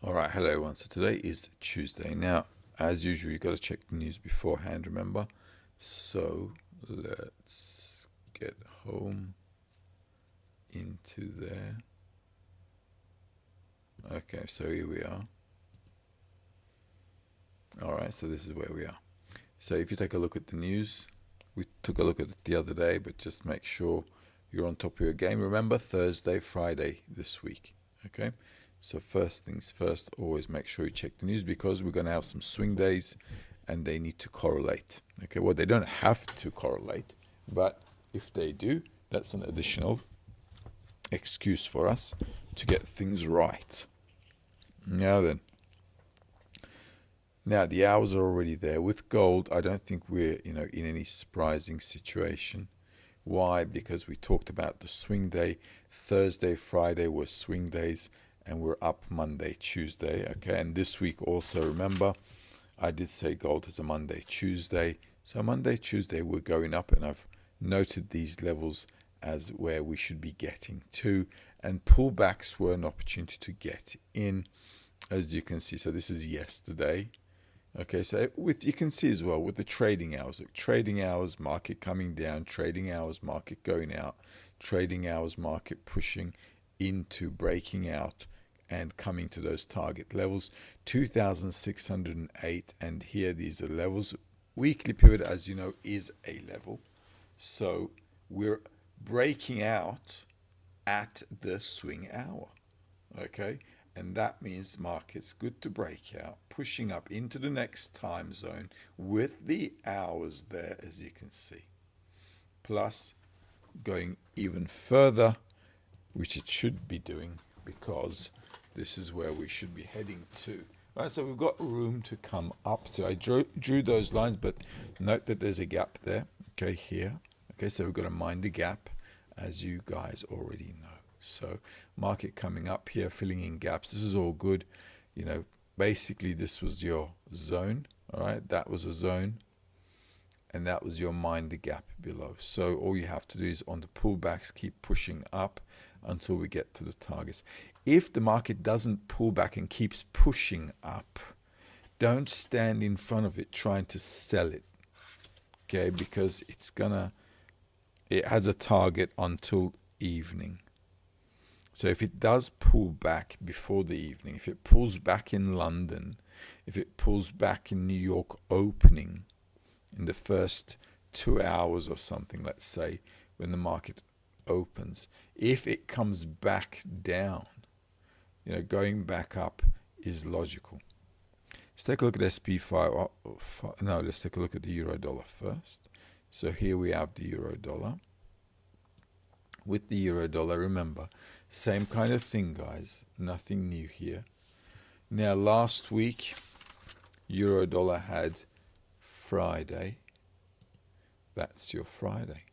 All right, hello everyone. So today is Tuesday. Now, as usual, you got to check the news beforehand, remember? So let's get home into there. Okay, so here we are. All right, so this is where we are. So if you take a look at the news, we took a look at it the other day, but just make sure you're on top of your game. Remember, Thursday, Friday this week. Okay, so first things first, always make sure you check the news because we're going to have some swing days and they need to correlate. Okay, well, they don't have to correlate, but if they do, that's an additional excuse for us to get things right. Now then, now the hours are already there. With gold, I don't think we're in any surprising situation. Why? Because we talked about the swing day. Thursday, Friday were swing days, and we're up Monday, Tuesday. Okay, and this week also, remember, I did say gold has a Monday, Tuesday. So Monday, Tuesday, we're going up, and I've noted these levels as where we should be getting to, and pullbacks were an opportunity to get in, as you can see. So this is yesterday. Okay, so you can see as well with the trading hours, trading hours, market coming down, trading hours, market going out, trading hours, market pushing into breaking out and coming to those target levels, 2,608, and here these are levels. Weekly pivot, as you know, is a level. So we're breaking out at the swing hour. Okay, and that means market's good to break out, pushing up into the next time zone with the hours there, as you can see, plus going even further, which it should be doing because this is where we should be heading to. Right, so we've got room to come up to. I drew those lines, but note that there's a gap there. Okay, here. Okay, so we've got to mind the gap, as you guys already know. So market coming up here, filling in gaps. This is all good. Basically this was your zone. All right, that was a zone, and that was your mind the gap below. So all you have to do is on the pullbacks keep pushing up until we get to the targets. If the market doesn't pull back and keeps pushing up, don't stand in front of it trying to sell it. Okay, because it has a target until evening. So if it does pull back before the evening, if it pulls back in London, if it pulls back in New York opening in the first 2 hours or something, let's say, when the market opens, if it comes back down, going back up is logical. Let's take a look at SP5. No, let's take a look at the euro dollar first. So here we have the euro dollar. With the euro dollar, remember, same kind of thing, guys. Nothing new here. Now, last week, euro dollar had Friday. That's your Friday.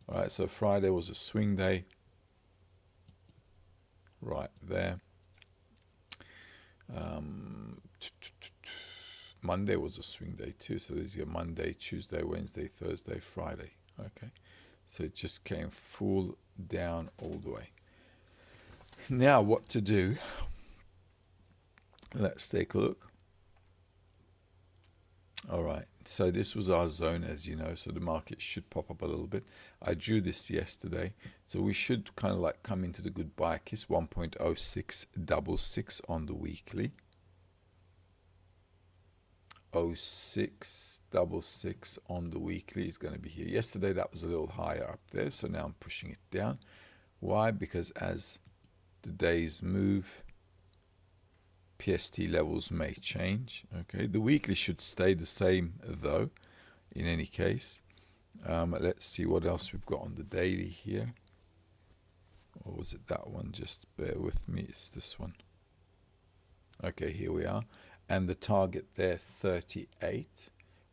All right, so Friday was a swing day. Right there. Monday was a swing day too. So there's your Monday, Tuesday, Wednesday, Thursday, Friday. Okay. So it just came full down all the way. Now what to do? Let's take a look. All right, so this was our zone, as you know, so the market should pop up a little bit. I drew this yesterday, so we should kind of like come into the goodbye kiss, 1.0666 on the weekly. 0666 on the weekly is going to be here. Yesterday that was a little higher up there, so now I'm pushing it down. Why? Because as the days move, PST levels may change. Okay, the weekly should stay the same though, in any case. Let's see what else we've got on the daily here. Or was it that one? Just bear with me, it's this one. Okay, here we are. And the target there, 38,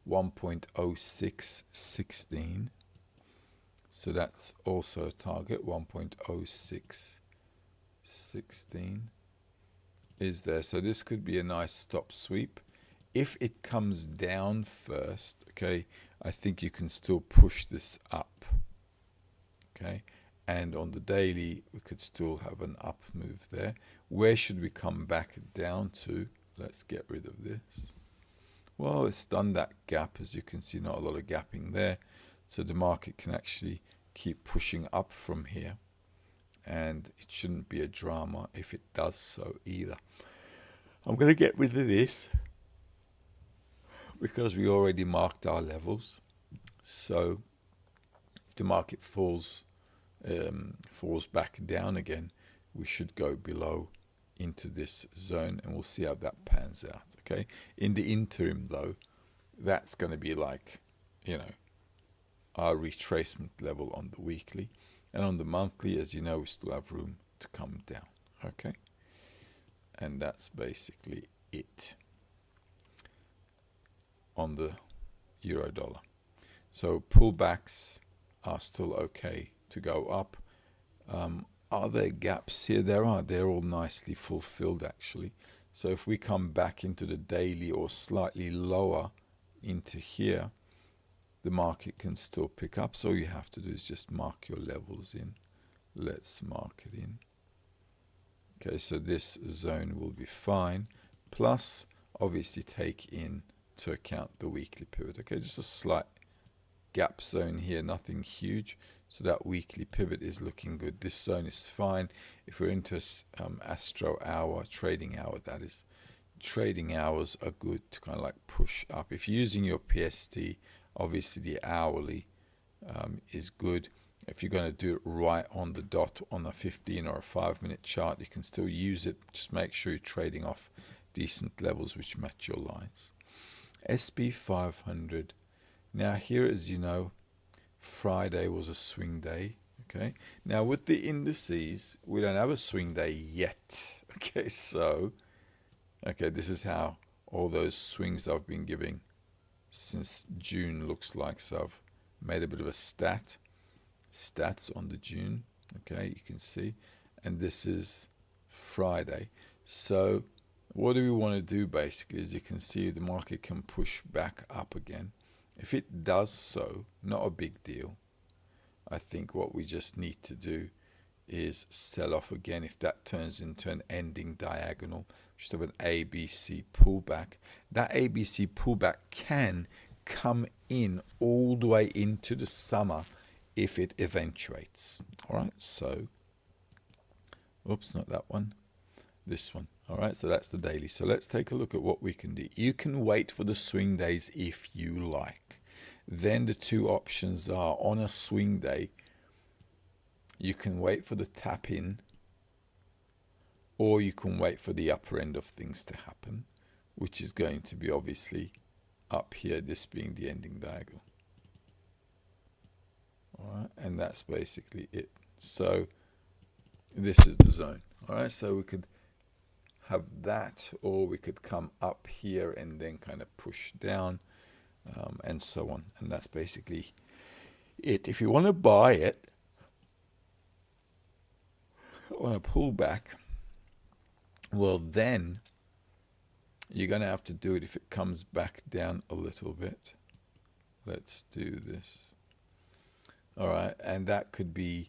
1.0616. So that's also a target, 1.0616 is there. So this could be a nice stop sweep. If it comes down first, okay, I think you can still push this up. Okay, And on the daily, we could still have an up move there. Where should we come back down to? Let's get rid of this. Well, it's done that gap, as you can see, not a lot of gapping there. So the market can actually keep pushing up from here. And it shouldn't be a drama if it does so either. I'm going to get rid of this because we already marked our levels. So if the market falls back down again, we should go below into this zone, and we'll see how that pans out. Okay, in the interim though, that's going to be like, our retracement level on the weekly, and on the monthly, as you know, we still have room to come down. Okay, and that's basically it on the euro dollar. So pullbacks are still okay to go up. Are there gaps here? There are. They're all nicely fulfilled actually. So if we come back into the daily or slightly lower into here, the market can still pick up. So all you have to do is just mark your levels in. Let's mark it in. Okay, so this zone will be fine. Plus, obviously take into account the weekly pivot. Okay, just a slight gap zone here, nothing huge. So that weekly pivot is looking good. This zone is fine. If we're into Astro hour, trading hour, that is, trading hours are good to kind of like push up. If you're using your PST, obviously the hourly is good. If you're going to do it right on the dot on a 15 or a 5-minute chart, you can still use it. Just make sure you're trading off decent levels which match your lines. SP 500. Now here, as you know, Friday was a swing day. Okay, now with the indices, we don't have a swing day yet. Okay, so this is how all those swings I've been giving since June looks like. So I've made a bit of a stats on the June. Okay, you can see, and this is Friday. So what do we want to do basically? As you can see, the market can push back up again. If it does so, not a big deal. I think what we just need to do is sell off again. If that turns into an ending diagonal, we should have an ABC pullback. That ABC pullback can come in all the way into the summer if it eventuates. All right, so, oops, not that one, this one. All right, so that's the daily. So let's take a look at what we can do. You can wait for the swing days if you like. Then the two options are, on a swing day, you can wait for the tap in, or you can wait for the upper end of things to happen, which is going to be obviously up here, this being the ending diagonal. All right, and that's basically it. So this is the zone. All right, so we could have that, or we could come up here and then kind of push down, and so on. And that's basically it. If you want to buy it on a pullback, well, then you're going to have to do it if it comes back down a little bit. Let's do this. All right, and that could be,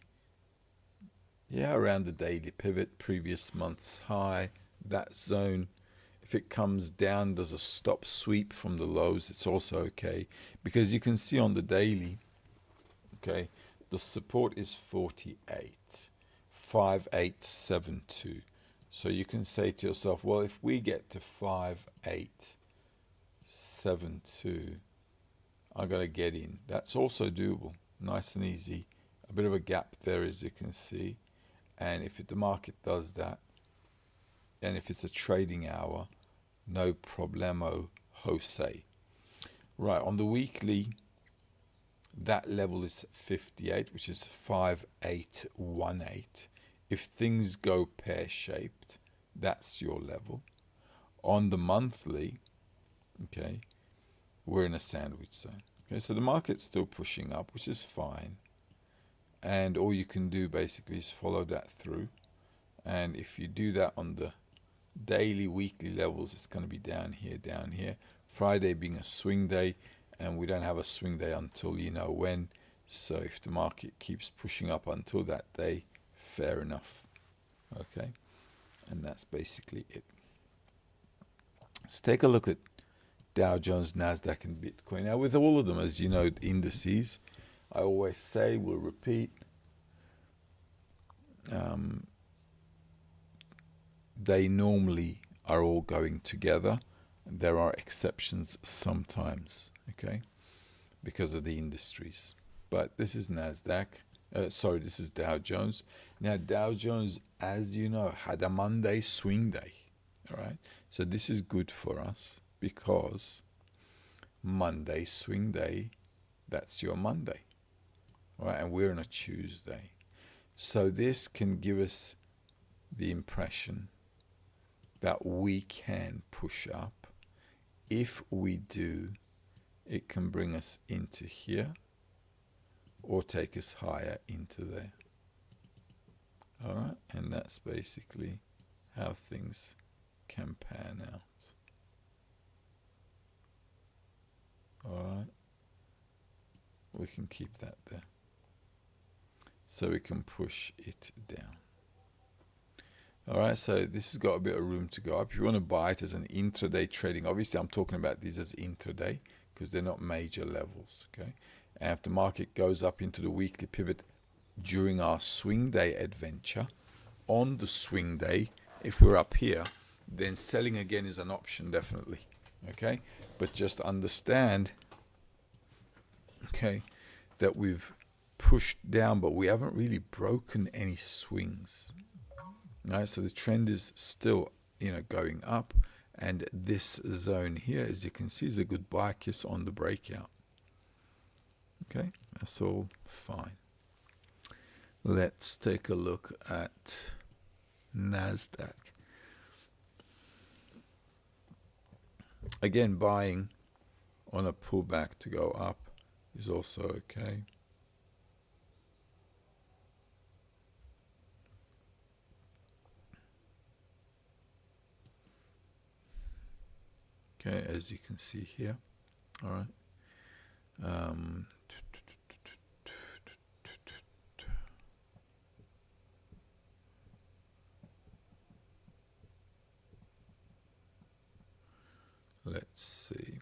around the daily pivot, previous month's high, that zone. If it comes down, does a stop sweep from the lows, it's also okay, because you can see on the daily, okay, the support is 48, 5872. So you can say to yourself, well, if we get to 5872, I'm going to get in. That's also doable, nice and easy. A bit of a gap there, as you can see. And if the market does that, and if it's a trading hour, no problemo, Jose. Right, on the weekly, that level is 58, which is 5818. If things go pear-shaped, that's your level. On the monthly, okay, we're in a sandwich zone. Okay, so the market's still pushing up, which is fine. And all you can do basically is follow that through. And if you do that on the daily, weekly levels, it's going to be down here, Friday being a swing day, and we don't have a swing day until, when, So if the market keeps pushing up until that day, fair enough. Okay, and that's basically it. Let's take a look at Dow Jones, Nasdaq, and Bitcoin. Now, with all of them, as you know, indices, I always say, we'll repeat, they normally are all going together. There are exceptions sometimes, okay, because of the industries. But this is Nasdaq. This is Dow Jones. Now, Dow Jones, as you know, had a Monday swing day. All right. So this is good for us because Monday swing day, that's your Monday. All right. And we're on a Tuesday. So this can give us the impression that we can push up. If we do, it can bring us into here or take us higher into there. All right, and that's basically how things can pan out. All right, we can keep that there. So we can push it down. All right, so this has got a bit of room to go up. If you want to buy it as an intraday trading, obviously I'm talking about these as intraday because they're not major levels, okay? And if the market goes up into the weekly pivot during our swing day adventure, on the swing day, if we're up here, then selling again is an option, definitely, okay? But just understand, okay, that we've pushed down, but we haven't really broken any swings. Right, so the trend is still, going up, and this zone here, as you can see, is a good buy kiss on the breakout. Okay, that's all fine. Let's take a look at Nasdaq. Again, buying on a pullback to go up is also okay. Okay, as you can see here. All right. Let's see.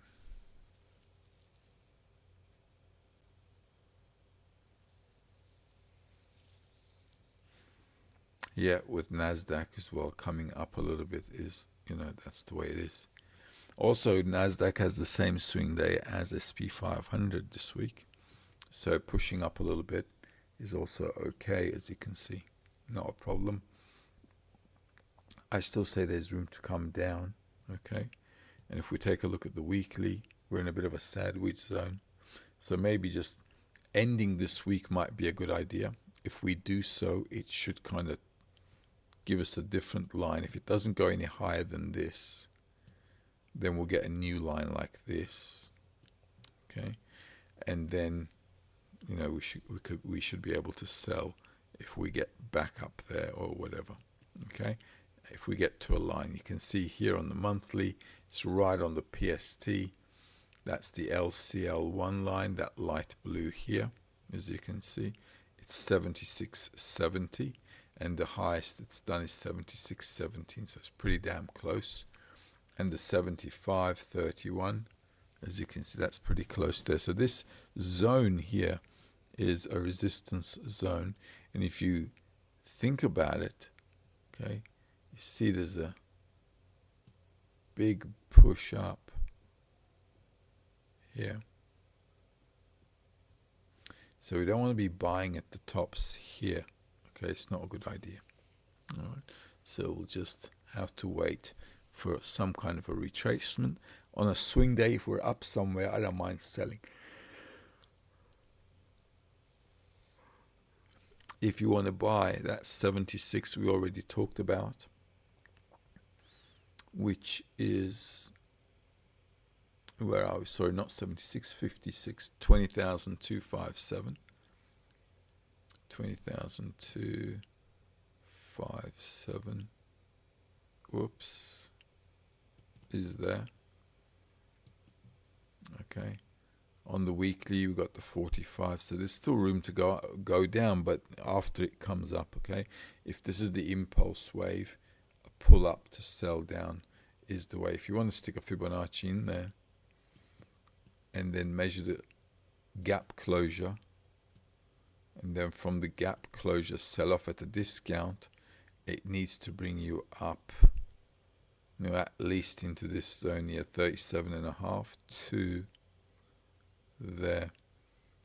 Yeah, with Nasdaq as well coming up a little bit is, that's the way it is. Also, Nasdaq has the same swing day as SP 500 this week, so pushing up a little bit is also okay, as you can see, not a problem. I still say there's room to come down, okay? And if we take a look at the weekly, we're in a bit of a sandwich zone, so maybe just ending this week might be a good idea. If we do so, it should kind of give us a different line. If it doesn't go any higher than this, then we'll get a new line like this, okay? And then, we should be able to sell if we get back up there or whatever, okay? If we get to a line, you can see here on the monthly, it's right on the PST. That's the LCL1 line, that light blue here, as you can see. It's 76.70, and the highest it's done is 76.17, so it's pretty damn close. And the 75.31, as you can see, that's pretty close there. So this zone here is a resistance zone, and if you think about it, okay, you see there's a big push up here. So we don't want to be buying at the tops here. Okay, it's not a good idea. All right, so we'll just have to wait for some kind of a retracement. On a swing day, if we're up somewhere, I don't mind selling. If you want to buy, that 76 we already talked about, which is, where are we? Sorry, not 76, 56, 20,257. 20,257. Whoops. Is there. Okay. On the weekly, we've got the 45, so there's still room to go down, but after it comes up, okay? If this is the impulse wave, a pull up to sell down is the way. If you want to stick a Fibonacci in there and then measure the gap closure, and then from the gap closure sell off at a discount, it needs to bring you up, you know, at least into this zone here, 37.5 to there.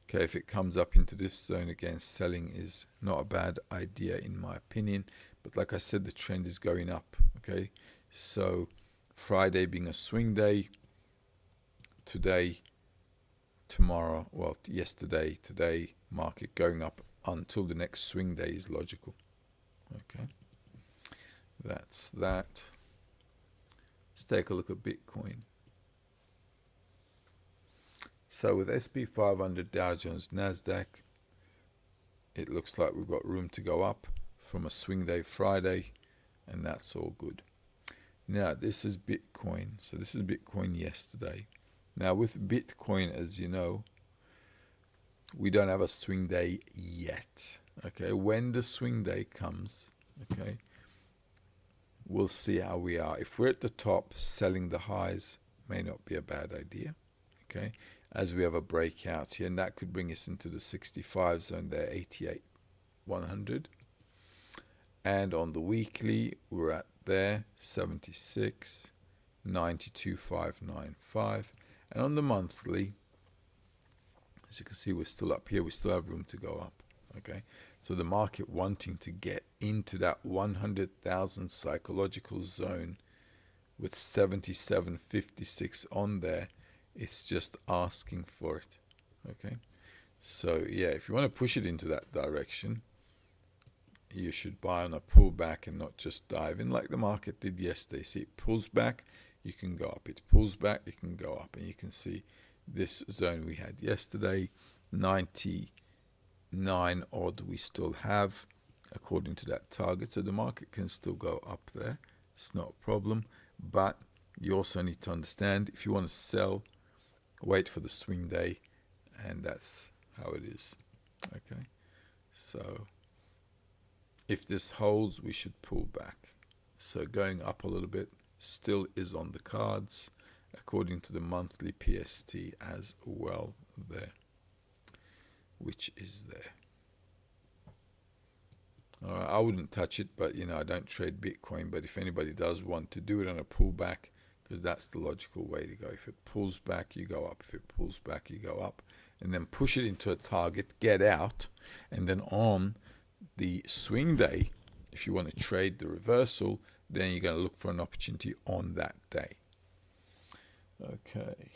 Okay, if it comes up into this zone again, selling is not a bad idea in my opinion, but like I said, the trend is going up. Okay, so Friday being a swing day, today, tomorrow, well, yesterday, today, market going up until the next swing day is logical. Okay, that's that. Let's take a look at Bitcoin. So with SP 500, Dow Jones, Nasdaq, it looks like we've got room to go up from a swing day Friday, and that's all good. Now this is Bitcoin. So this is Bitcoin yesterday. Now with Bitcoin, as you know, we don't have a swing day yet. Okay, when the swing day comes, okay, we'll see how we are. If we're at the top, selling the highs may not be a bad idea. Okay, as we have a breakout here, and that could bring us into the 65 zone there, 88,100. And on the weekly, we're at there, 76, 92,595. And on the monthly, as you can see, we're still up here. We still have room to go up. Okay, so the market wanting to get into that 100,000 psychological zone with 77.56 on there, it's just asking for it. Okay, so yeah, if you want to push it into that direction, you should buy on a pullback and not just dive in like the market did yesterday. See, it pulls back, you can go up. It pulls back, you can go up. And you can see this zone we had yesterday, 99 odd we still have according to that target. So the market can still go up there. It's not a problem. But you also need to understand, if you want to sell, wait for the swing day, and that's how it is. Okay, so if this holds, we should pull back. So going up a little bit still is on the cards according to the monthly PST as well there, which is there. All right, I wouldn't touch it, but you know, I don't trade Bitcoin, but if anybody does want to do it on a pullback, because that's the logical way to go. If it pulls back, you go up. If it pulls back, you go up, and then push it into a target, get out, and then on the swing day, if you want to trade the reversal, then you're going to look for an opportunity on that day. Okay.